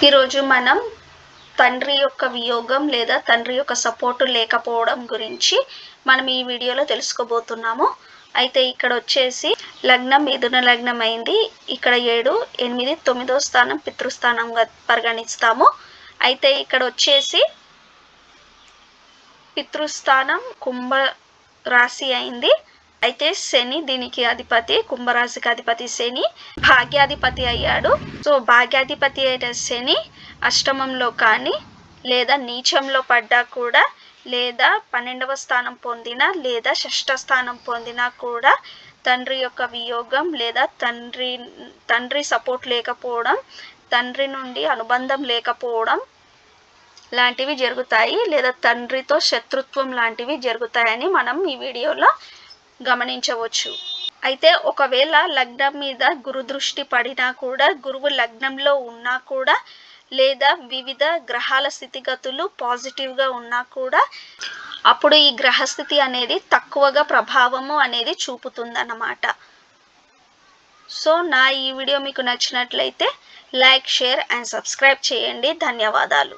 ఈరోజు మనం తండ్రి యొక్క వియోగం లేదా తండ్రి యొక్క సపోర్ట్ లేకపోవడం గురించి మనం ఈ వీడియోలో తెలుసుకోబోతున్నాము. అయితే ఇక్కడ వచ్చేసి లగ్నం మిథున లగ్నం అయింది. ఇక్కడ 7, 8, 9వ స్థానం పితృస్థానంగా పరిగణిస్తాము. అయితే ఇక్కడ వచ్చేసి పితృస్థానం కుంభ రాశి అయింది. అయితే శని దీనికి అధిపతి, కుంభరాశికి అధిపతి శని భాగ్యాధిపతి అయ్యాడు. సో భాగ్యాధిపతి అయిన శని అష్టమంలో కానీ లేదా నీచంలో పడ్డా కూడా, లేదా 12వ స్థానం పొందినా లేదా షష్ఠ స్థానం పొందినా కూడా తండ్రి యొక్క వియోగం లేదా తండ్రి సపోర్ట్ లేకపోవడం, తండ్రి నుండి అనుబంధం లేకపోవడం లాంటివి జరుగుతాయి, లేదా తండ్రితో శత్రుత్వం లాంటివి జరుగుతాయని మనం ఈ వీడియోలో గమనించవచ్చు. అయితే ఒకవేళ లగ్నం మీద గురు దృష్టి పడినా కూడా, గురువు లగ్నంలో ఉన్నా కూడా, లేదా వివిధ గ్రహాల స్థితిగతులు పాజిటివ్గా ఉన్నా కూడా అప్పుడు ఈ గ్రహస్థితి అనేది తక్కువగా ప్రభావము అనేది చూపుతుందన్నమాట. సో నా ఈ వీడియో మీకు నచ్చినట్లయితే లైక్, షేర్ అండ్ సబ్స్క్రైబ్ చేయండి. ధన్యవాదాలు.